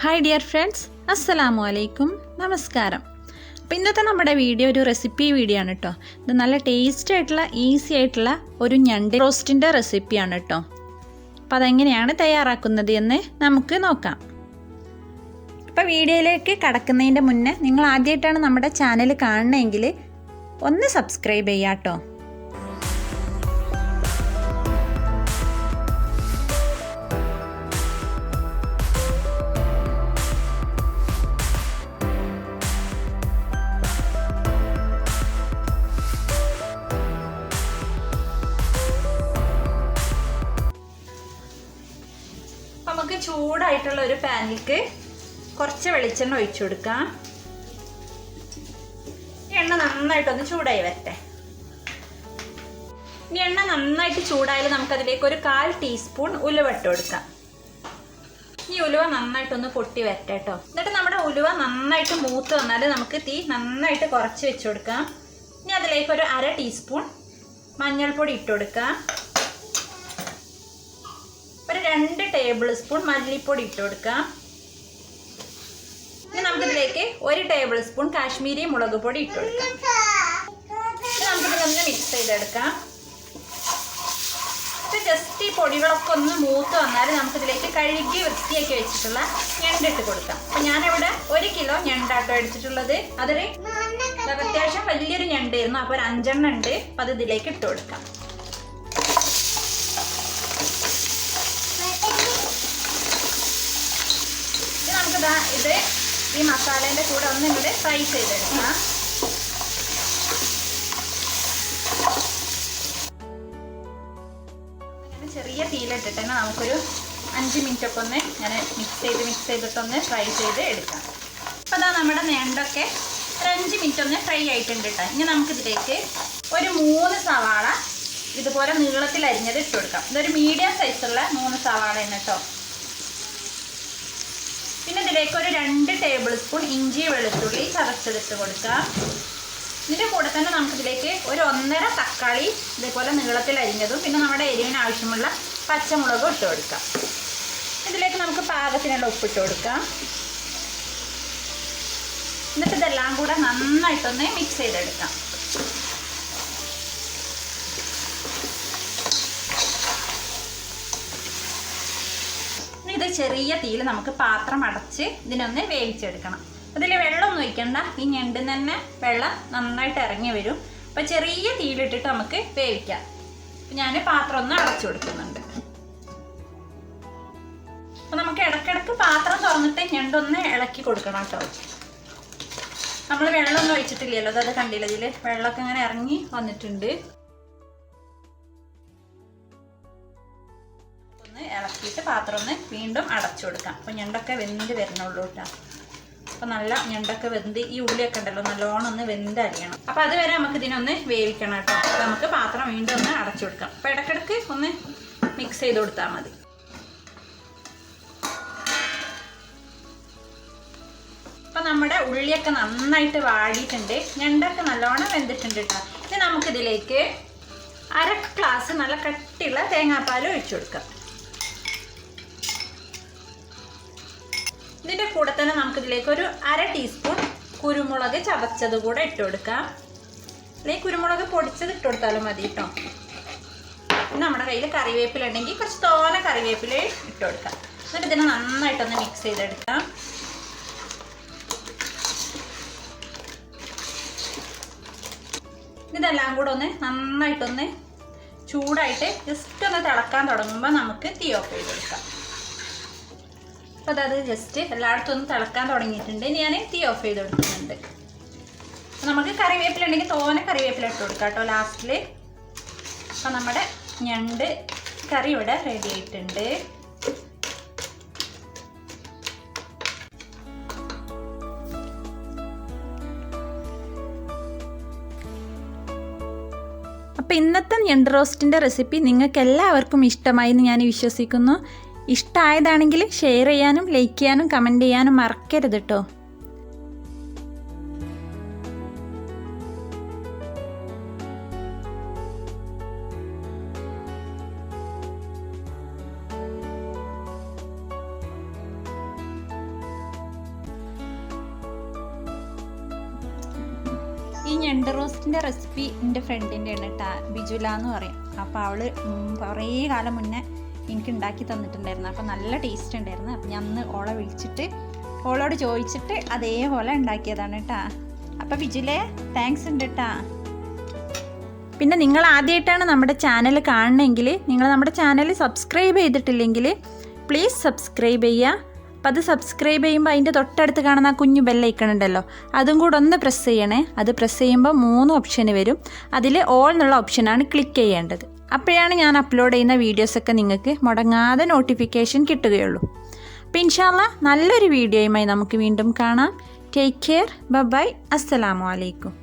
Hi dear friends, അസ്സലാമു അലൈക്കും, നമസ്കാരം. അപ്പോൾ ഇന്നത്തെ നമ്മുടെ വീഡിയോ ഒരു റെസിപ്പി വീഡിയോ ആണ് കേട്ടോ. ഇത് നല്ല ടേസ്റ്റ് ആയിട്ടുള്ള ഈസി ആയിട്ടുള്ള ഒരു ഞണ്ട് റോസ്റ്റിൻ്റെ റെസിപ്പിയാണ് കേട്ടോ. അപ്പോൾ അതെങ്ങനെയാണ് തയ്യാറാക്കുന്നത് എന്ന് നമുക്ക് നോക്കാം. അപ്പോൾ വീഡിയോയിലേക്ക് കടക്കുന്നതിൻ്റെ മുന്നേ നിങ്ങൾ ആദ്യമായിട്ടാണ് നമ്മുടെ ചാനൽ കാണണമെങ്കിൽ ഒന്ന് സബ്സ്ക്രൈബ് ചെയ്യാം കേട്ടോ. നമുക്ക് ചൂടായിട്ടുള്ള ഒരു പാനിലേക്ക് കുറച്ച് വെളിച്ചെണ്ണ ഒഴിച്ചു കൊടുക്കാം. എണ്ണ നന്നായിട്ടൊന്ന് ചൂടായി വരട്ടെ. ഈ എണ്ണ നന്നായിട്ട് ചൂടായാലും നമുക്കതിലേക്ക് ഒരു 1/4 ടീസ്പൂൺ ഉലുവ ഇട്ട് കൊടുക്കാം. ഈ ഉലുവ നന്നായിട്ടൊന്ന് പൊട്ടി വരട്ടെ കേട്ടോ. എന്നിട്ട് നമ്മുടെ ഉലുവ നന്നായിട്ട് മൂത്ത് വന്നാൽ നമുക്ക് തീ നന്നായിട്ട് കുറച്ച് വെച്ച് കൊടുക്കാം. ഇനി അതിലേക്ക് ഒരു 1/2 ടീസ്പൂൺ മഞ്ഞൾപ്പൊടി ഇട്ട് കൊടുക്കാം. ഒരു 2 ടേബിൾ സ്പൂൺ മല്ലിപ്പൊടി ഇട്ട് കൊടുക്കാം. ഇനി നമുക്കിതിലേക്ക് 1 ടേബിൾ സ്പൂൺ കാശ്മീരി മുളക് പൊടി ഇട്ട് കൊടുക്കാം. നമുക്കിതൊന്ന് മിക്സ് ചെയ്തെടുക്കാം. ജസ്റ്റ് ഈ പൊടികളൊക്കെ ഒന്ന് മൂത്ത് വന്നാൽ നമുക്കിതിലേക്ക് കഴുകി വൃത്തിയാക്കി വെച്ചിട്ടുള്ള ഞണ്ട് ഇട്ട് കൊടുക്കാം. അപ്പം ഞാനിവിടെ 1 കിലോ ഞണ്ടാട്ടോ എടുത്തിട്ടുള്ളത്. അതൊരു അത്യാവശ്യം വലിയൊരു ഞണ്ടായിരുന്നു. അപ്പോൾ ഒരു 5 എണ്ണം ഉണ്ട്. അപ്പം അത് ഇതിലേക്ക് ഇട്ട് കൊടുക്കാം. ഇത് ഈ മസാലേൻ്റെ കൂടെ ഒന്ന് ഇങ്ങോട്ട് ഫ്രൈ ചെയ്തെടുക്കാം. അങ്ങനെ ചെറിയ തീയിലിട്ടിട്ട് തന്നെ നമുക്കൊരു 5 മിനിറ്റ് ഒക്കെ ഒന്ന് ഇങ്ങനെ മിക്സ് ചെയ്തിട്ടൊന്ന് ഫ്രൈ ചെയ്ത് എടുക്കാം. അപ്പോൾ അതാ നമ്മുടെ ഞണ്ടൊക്കെ ഒരു 5 മിനിറ്റ് ഒന്ന് ഫ്രൈ ആയിട്ടുണ്ട് കേട്ടോ. ഇനി നമുക്കിതിലേക്ക് ഒരു 3 സവാള ഇതുപോലെ നീളത്തിൽ അരിഞ്ഞത് ഇട്ട് കൊടുക്കാം. ഇതൊരു മീഡിയം സൈസുള്ള 3 സവാളയാണ് കേട്ടോ. പിന്നെ ഇതിലേക്ക് ഒരു 2 ടേബിൾ സ്പൂൺ ഇഞ്ചി വെളുത്തുള്ളി ചതച്ചെടുത്ത് കൊടുക്കാം. ഇതിൻ്റെ കൂടെ തന്നെ നമുക്കിതിലേക്ക് ഒരു 1.5 തക്കാളി ഇതേപോലെ നീളത്തിൽ അരിഞ്ഞതും പിന്നെ നമ്മുടെ എരിവിന് ആവശ്യമുള്ള പച്ചമുളകും ഇട്ട് കൊടുക്കാം. ഇതിലേക്ക് നമുക്ക് പാകത്തിനുള്ള ഉപ്പിട്ട് കൊടുക്കാം. എന്നിട്ട് ഇതെല്ലാം കൂടെ നന്നായിട്ടൊന്ന് മിക്സ് ചെയ്തെടുക്കാം. ഇത് ചെറിയ തീയിൽ നമുക്ക് പാത്രം അടച്ച് ഇതിനൊന്ന് വേവിച്ചെടുക്കണം. അതിൽ വെള്ളമൊന്നും ഒഴിക്കണ്ട. ഈ ഞണ്ടിൽ തന്നെ വെള്ളം നന്നായിട്ട് ഇറങ്ങി വരും. അപ്പോൾ ചെറിയ തീയിലിട്ടിട്ട് നമുക്ക് വേവിക്കാം. അപ്പം ഞാൻ പാത്രം ഒന്ന് അടച്ചു കൊടുക്കുന്നുണ്ട്. അപ്പം നമുക്ക് ഇടയ്ക്കിടയ്ക്ക് പാത്രം തുറന്നിട്ട് ഞണ്ടൊന്ന് ഇളക്കി കൊടുക്കണം കേട്ടോ. നമ്മൾ വെള്ളമൊന്നും ഒഴിച്ചിട്ടില്ലല്ലോ. അത് കണ്ടില്ല, ഇതിൽ വെള്ളമൊക്കെ ഇങ്ങനെ ഇറങ്ങി വന്നിട്ടുണ്ട്. ഇളക്കിയിട്ട് പാത്രം ഒന്ന് വീണ്ടും അടച്ചു കൊടുക്കാം. അപ്പോൾ ഞണ്ടൊക്കെ വെന്ത് വരണുള്ളൂ കേട്ടോ. അപ്പോൾ നല്ല ഞണ്ടൊക്കെ വെന്ത് ഈ ഉള്ളിയൊക്കെ ഉണ്ടല്ലോ നല്ലോണം ഒന്ന് വെന്തരിയണം. അപ്പോൾ അതുവരെ നമുക്ക് ഇതിനൊന്ന് വേവിക്കണം കേട്ടോ. അപ്പോൾ നമുക്ക് പാത്രം വീണ്ടും ഒന്ന് അടച്ചു കൊടുക്കാം. അപ്പോൾ ഇടയ്ക്കിടയ്ക്ക് ഒന്ന് മിക്സ് ചെയ്ത് കൊടുത്താൽ മതി. അപ്പോൾ നമ്മുടെ ഉള്ളിയൊക്കെ നന്നായിട്ട് വാടിയിട്ടുണ്ട്. ഞണ്ടൊക്കെ നല്ലോണം വെന്തിട്ടുണ്ട് കേട്ടോ. ഇനി നമുക്കിതിലേക്ക് 1/2 ഗ്ലാസ് നല്ല കട്ടിയുള്ള തേങ്ങാപ്പാൽ ഒഴിച്ചു കൊടുക്കാം. ഇതിൻ്റെ കൂടെ തന്നെ നമുക്കിതിലേക്ക് ഒരു 1/2 ടീസ്പൂൺ കുരുമുളക് ചതച്ചത് കൂടെ ഇട്ട് കൊടുക്കാം. അല്ലെങ്കിൽ കുരുമുളക് പൊടിച്ചത് ഇട്ട് കൊടുത്താലും മതി കേട്ടോ. നമ്മുടെ കയ്യിൽ കറിവേപ്പില ഉണ്ടെങ്കിൽ കുറച്ച് തോന കറിവേപ്പില ഇട്ട് കൊടുക്കാം. എന്നിട്ട് ഇതിനെ നന്നായിട്ടൊന്ന് മിക്സ് ചെയ്തെടുക്കാം. ഇതെല്ലാം കൂടെ ഒന്ന് നന്നായിട്ടൊന്ന് ചൂടായിട്ട് ജസ്റ്റ് ഒന്ന് തിളക്കാൻ തുടങ്ങുമ്പോൾ നമുക്ക് തീ ഓഫ് ചെയ്ത് കൊടുക്കാം. അപ്പോൾ അത് ജസ്റ്റ് എല്ലായിടത്തും ഒന്ന് തിളക്കാൻ തുടങ്ങിയിട്ടുണ്ട്. ഇനി ഞാൻ തീ ഓഫ് ചെയ്ത് കൊടുക്കുന്നുണ്ട്. നമുക്ക് കറിവേപ്പില ഉണ്ടെങ്കിൽ തോനെ കറിവേപ്പില ഇട്ട് കൊടുക്കാം കേട്ടോ ലാസ്റ്റിൽ. അപ്പോൾ നമ്മുടെ ഞണ്ട് കറി ഇവിടെ റെഡി ആയിട്ടുണ്ട്. അപ്പോൾ ഇന്നത്തെ ഞണ്ട് റോസ്റ്റിൻ്റെ റെസിപ്പി നിങ്ങൾക്ക് എല്ലാവർക്കും ഇഷ്ടമായി എന്ന് ഞാൻ വിശ്വസിക്കുന്നു. ഇഷ്ടമായതാണെങ്കിൽ ഷെയർ ചെയ്യാനും ലൈക്ക് ചെയ്യാനും കമൻറ്റ് ചെയ്യാനും മറക്കരുത് കേട്ടോ. ഞണ്ട് റോസ്റ്റിൻ്റെ റെസിപ്പി എൻ്റെ ഫ്രണ്ടിൻ്റെ ആണ് കേട്ടോ, ബിജുല എന്ന് പറയും. അപ്പോൾ അവൾ കുറേ കാലം മുന്നേ എനിക്ക് ഉണ്ടാക്കി തന്നിട്ടുണ്ടായിരുന്നു. അപ്പോൾ നല്ല ടേസ്റ്റ് ഉണ്ടായിരുന്നു. അപ്പോൾ ഞാൻ അന്ന് ഓളെ വിളിച്ചിട്ട് ഓളോട് ചോദിച്ചിട്ട് അതേപോലെ ഉണ്ടാക്കിയതാണ് കേട്ടോ. അപ്പോൾ ബിജുലേ താങ്ക്സ് ഉണ്ട് കേട്ടോ. പിന്നെ നിങ്ങൾ ആദ്യമായിട്ടാണ് നമ്മുടെ ചാനൽ കാണണമെങ്കിൽ നിങ്ങൾ നമ്മുടെ ചാനൽ സബ്സ്ക്രൈബ് ചെയ്തിട്ടില്ലെങ്കിൽ പ്ലീസ് സബ്സ്ക്രൈബ് ചെയ്യുക. അപ്പോൾ അത് സബ്സ്ക്രൈബ് ചെയ്യുമ്പോൾ അതിൻ്റെ തൊട്ടടുത്ത് കാണുന്ന ആ കുഞ്ഞു ബെല്ലൈക്കൺ ഉണ്ടല്ലോ, അതും കൂടെ ഒന്ന് പ്രസ് ചെയ്യണേ. അത് പ്രസ് ചെയ്യുമ്പോൾ 3 ഓപ്ഷൻ വരും. അതിൽ ഓൾ എന്നുള്ള ഓപ്ഷനാണ് ക്ലിക്ക് ചെയ്യേണ്ടത്. അപ്പോഴാണ് ഞാൻ അപ്ലോഡ് ചെയ്യുന്ന വീഡിയോസൊക്കെ നിങ്ങൾക്ക് മുടങ്ങാതെ നോട്ടിഫിക്കേഷൻ കിട്ടുകയുള്ളൂ. അപ്പോൾ ഇൻഷാ അല്ലാഹ് നല്ലൊരു വീഡിയോയുമായി നമുക്ക് വീണ്ടും കാണാം. Take care. ബൈ. അസ്സലാമു അലൈക്കും.